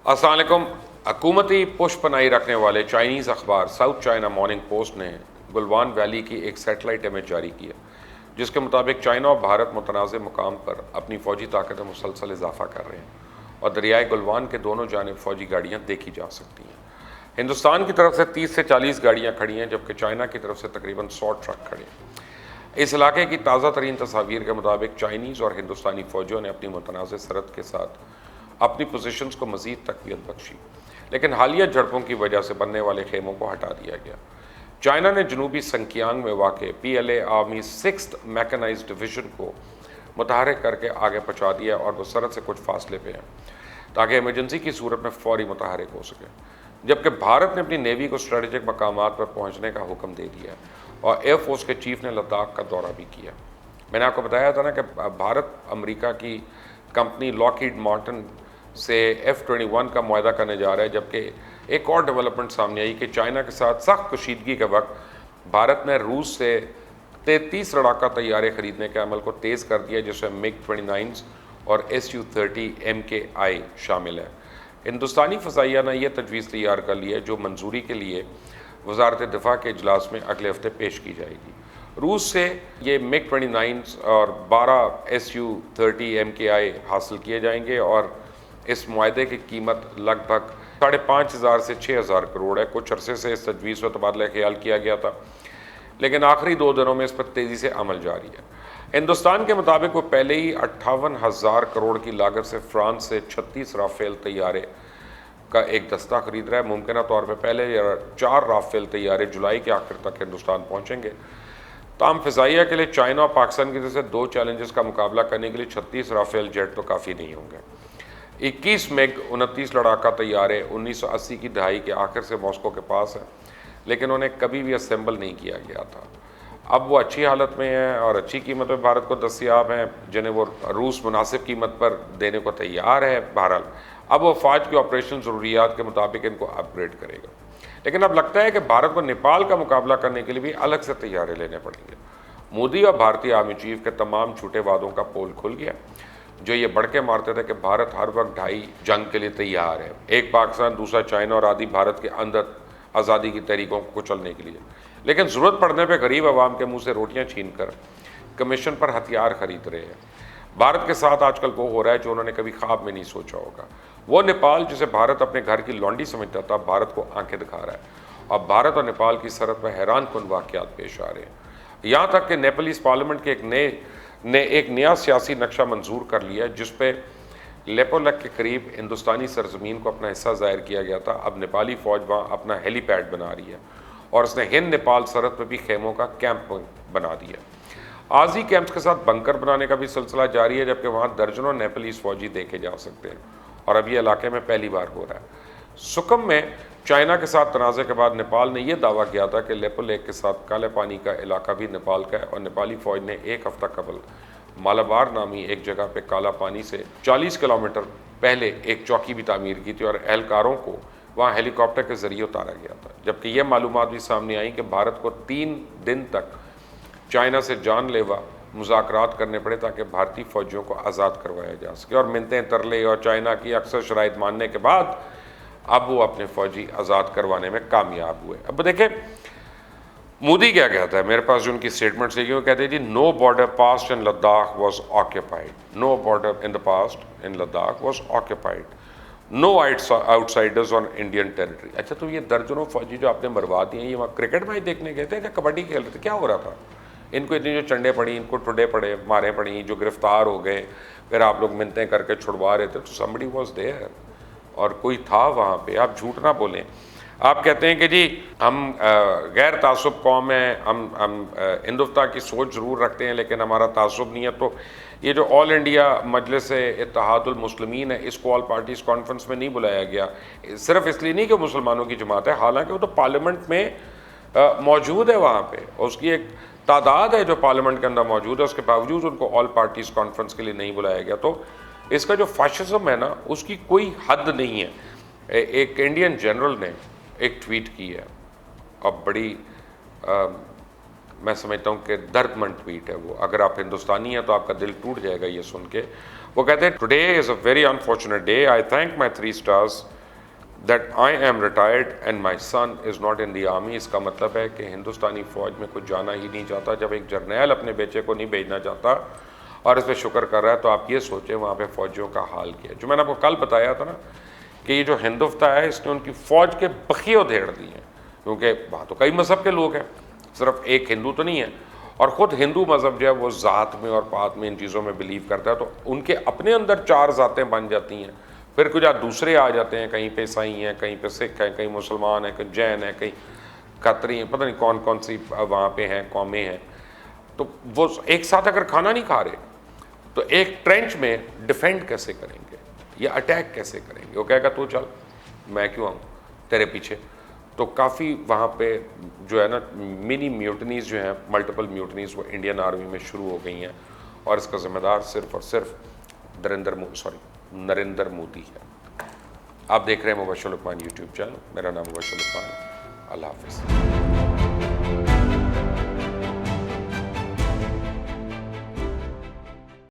السلام علیکم۔ حکومتی پش پناہی رکھنے والے چائنیز اخبار ساؤتھ چائنا مارننگ پوسٹ نے گلوان ویلی کی ایک سیٹلائٹ امیج جاری کیا، جس کے مطابق چائنا اور بھارت متنازع مقام پر اپنی فوجی طاقت میں مسلسل اضافہ کر رہے ہیں اور دریائے گلوان کے دونوں جانب فوجی گاڑیاں دیکھی جا سکتی ہیں۔ ہندوستان کی طرف سے 30 سے 40 گاڑیاں کھڑی ہیں، جبکہ چائنا کی طرف سے تقریباً 100 ٹرک کھڑے ہیں۔ اس علاقے کی تازہ ترین تصاویر کے مطابق چائنیز اور ہندوستانی فوجیوں نے اپنی متنازع سرحد کے ساتھ اپنی پوزیشنز کو مزید تقویت بخشی، لیکن حالیہ جھڑپوں کی وجہ سے بننے والے خیموں کو ہٹا دیا گیا۔ چائنا نے جنوبی سنکیانگ میں واقع PLA army 6th mechanised division کو متحرک کر کے آگے پہنچا دیا اور وہ سرحد سے کچھ فاصلے پہ ہیں تاکہ ایمرجنسی کی صورت میں فوری متحرک ہو سکے، جبکہ بھارت نے اپنی نیوی کو اسٹریٹجک مقامات پر پہنچنے کا حکم دے دیا اور ایئر فورس کے چیف نے لداخ کا دورہ بھی کیا۔ میں نے آپ کو بتایا تھا نا کہ بھارت امریکہ کی کمپنی لاکہیڈ مارٹن سے F-21 کا معاہدہ کرنے جا رہا ہے، جبکہ ایک اور ڈیولپمنٹ سامنے آئی کہ چائنا کے ساتھ سخت کشیدگی کے وقت بھارت نے روس سے 33 لڑاکا طیارے خریدنے کے عمل کو تیز کر دیا، جس میں MiG-29 اور Su-30 MKI شامل ہے۔ ہندوستانی فضائیہ نے یہ تجویز تیار کر لی ہے، جو منظوری کے لیے وزارت دفاع کے اجلاس میں اگلے ہفتے پیش کی جائے گی۔ روس سے یہ MiG-29 اور 12 Su-30 MKI حاصل کیے جائیں گے اور اس معاہدے کی قیمت لگ بھگ 5,500 سے 6,000 کروڑ ہے۔ کچھ عرصے سے اس تجویز پر تبادلہ خیال کیا گیا تھا، لیکن آخری 2 دنوں میں اس پر تیزی سے عمل جاری ہے۔ ہندوستان کے مطابق وہ پہلے ہی 58,000 کروڑ کی لاگت سے فرانس سے 36 رافیل طیارے کا ایک دستہ خرید رہا ہے۔ ممکنہ طور پہ پہلے 4 رافیل طیارے جولائی کے آخر تک ہندوستان پہنچیں گے۔ تاہم فضائیہ کے لیے چائنا اور پاکستان کی طرف سے 2 چیلنجز کا مقابلہ کرنے کے لیے 36 رافیل جیٹ تو کافی نہیں ہوں گے۔ 21 MiG-29 لڑاکا طیارے 1980 کی دہائی کے آخر سے ماسکو کے پاس ہیں، لیکن انہیں کبھی بھی اسمبل نہیں کیا گیا تھا۔ اب وہ اچھی حالت میں ہیں اور اچھی قیمت پہ بھارت کو دستیاب ہیں، جنہیں وہ روس مناسب قیمت پر دینے کو تیار ہے۔ بہرحال اب وہ فوج کی آپریشن ضروریات کے مطابق ان کو اپ گریڈ کرے گا، لیکن اب لگتا ہے کہ بھارت کو نیپال کا مقابلہ کرنے کے لیے بھی الگ سے طیارے لینے پڑیں گے۔ مودی اور بھارتی آرمی چیف کے تمام جھوٹے وعدوں کا پول کھل گیا، جو یہ بڑھ کے مارتے تھے کہ بھارت ہر وقت ڈھائی جنگ کے لیے تیار ہے، ایک پاکستان دوسرا چائنا اور آدھی بھارت کے اندر آزادی کی تحریکوں کو کچلنے کے لیے، لیکن ضرورت پڑنے پہ غریب عوام کے منہ سے روٹیاں چھین کر کمیشن پر ہتھیار خرید رہے ہیں۔ بھارت کے ساتھ آج کل وہ ہو رہا ہے جو انہوں نے کبھی خواب میں نہیں سوچا ہوگا۔ وہ نیپال جسے بھارت اپنے گھر کی لونڈی سمجھتا تھا، بھارت کو آنکھیں دکھا رہا ہے، اور بھارت اور نیپال کی سرحد پر حیران کن واقعات پیش آ رہے ہیں، یہاں تک کہ نیپالیز پارلیمنٹ کے ایک نیا سیاسی نقشہ منظور کر لیا، جس پہ لیپولک کے قریب ہندوستانی سرزمین کو اپنا حصہ ظاہر کیا گیا تھا۔ اب نیپالی فوج وہاں اپنا ہیلی پیڈ بنا رہی ہے اور اس نے ہند نیپال سرحد پہ بھی خیموں کا کیمپ بنا دیا۔ عارضی کیمپس کے ساتھ بنکر بنانے کا بھی سلسلہ جاری ہے، جبکہ وہاں درجنوں نیپالیز فوجی دیکھے جا سکتے ہیں، اور اب یہ علاقے میں پہلی بار ہو رہا ہے۔ سکم میں چائنا کے ساتھ تنازع کے بعد نیپال نے یہ دعویٰ کیا تھا کہ لیپو لیک کے ساتھ کالے پانی کا علاقہ بھی نیپال کا ہے، اور نیپالی فوج نے 1 ہفتہ قبل مالابار نامی ایک جگہ پہ کالا پانی سے 40 کلومیٹر پہلے ایک چوکی بھی تعمیر کی تھی اور اہلکاروں کو وہاں ہیلی کاپٹر کے ذریعے اتارا گیا تھا، جبکہ یہ معلومات بھی سامنے آئیں کہ بھارت کو 3 دن تک چائنا سے جان لیوا مذاکرات کرنے پڑے تاکہ بھارتی فوجیوں کو آزاد کروایا جا سکے، اور منتیں ترلے اور چائنا کی اکثر شرائط ماننے کے بعد اب وہ اپنے فوجی آزاد کروانے میں کامیاب ہوئے۔ اب دیکھیں مودی کیا کہتا ہے، میرے پاس جو ان کی اسٹیٹمنٹس لکھی وہ کہتے ہیں جی no border past in Ladakh was occupied, no border in the past in Ladakh was occupied, no outsiders on Indian territory. اچھا تو یہ درجنوں فوجی جو آپ نے مروا دیے ہیں، یہ وہاں کرکٹ میچ دیکھنے گئے تھے کہ کبڈی کھیل رہے تھے، کیا ہو رہا تھا؟ ان کو اتنی جو چنڈے پڑی، ان کو ٹھڈے پڑے، مارے پڑی، جو گرفتار ہو گئے، پھر آپ لوگ منتیں کر کے چھڑوا رہے تھے، تو somebody was there، اور کوئی تھا وہاں پہ۔ آپ جھوٹ نہ بولیں۔ آپ کہتے ہیں کہ جی ہم غیر تعصب قوم ہیں، ہم ہندوتوا کی سوچ ضرور رکھتے ہیں لیکن ہمارا تعصب نہیں ہے، تو یہ جو آل انڈیا مجلس اتحاد المسلمین ہے، اس کو آل پارٹیز کانفرنس میں نہیں بلایا گیا، صرف اس لیے نہیں کہ مسلمانوں کی جماعت ہے، حالانکہ وہ تو پارلیمنٹ میں موجود ہے، وہاں پہ اس کی ایک تعداد ہے جو پارلیمنٹ کے اندر موجود ہے، اس کے باوجود ان کو آل پارٹیز کانفرنس کے لیے نہیں بلایا گیا۔ تو اس کا جو فاشزم ہے نا، اس کی کوئی حد نہیں ہے۔ ایک انڈین جنرل نے ایک ٹویٹ کی ہے، اور بڑی میں سمجھتا ہوں کہ درد مند ٹویٹ ہے وہ، اگر آپ ہندوستانی ہیں تو آپ کا دل ٹوٹ جائے گا یہ سن کے۔ وہ کہتے ہیں today is a very unfortunate day, I thank my 3 stars that I am retired and my son is not in the army. اس کا مطلب ہے کہ ہندوستانی فوج میں کچھ جانا ہی نہیں چاہتا. جب ایک جرنیل اپنے بیٹے کو نہیں بھیجنا چاہتا اور اس پہ شکر کر رہا ہے تو آپ یہ سوچیں وہاں پہ فوجیوں کا حال کیا ہے. جو میں نے آپ کو کل بتایا تھا نا کہ یہ جو ہند ہفتہ ہے اس نے ان کی فوج کے بخیے ادھیڑ دی ہیں, کیونکہ وہاں تو کئی مذہب کے لوگ ہیں, صرف ایک ہندو تو نہیں ہے, اور خود ہندو مذہب جو ہے وہ ذات میں اور پات میں ان چیزوں میں بلیو کرتا ہے, تو ان کے اپنے اندر 4 ذاتیں بن جاتی ہیں. پھر کچھ دوسرے آ جاتے ہیں, کہیں پہ عیسائی ہیں, کہیں پہ سکھ ہیں, کہیں مسلمان ہیں, کہیں جین ہیں, کہیں قطری ہیں, پتہ نہیں کون کون سی وہاں پہ ہیں قومیں ہیں. تو وہ ایک ساتھ اگر کھانا نہیں کھا رہے تو ایک ٹرینچ میں ڈیفینڈ کیسے کریں گے یا اٹیک کیسے کریں گے؟ وہ کہے گا تو چل میں کیوں آؤں تیرے پیچھے. تو کافی وہاں پہ جو ہے نا منی میوٹنیز جو ہیں, ملٹیپل میوٹنیز, وہ انڈین آرمی میں شروع ہو گئی ہیں, اور اس کا ذمہ دار صرف اور صرف نریندر مودی ہے. آپ دیکھ رہے ہیں مبشر لقمان یوٹیوب چینل. میرا نام مبشر لقمان. اللہ حافظ.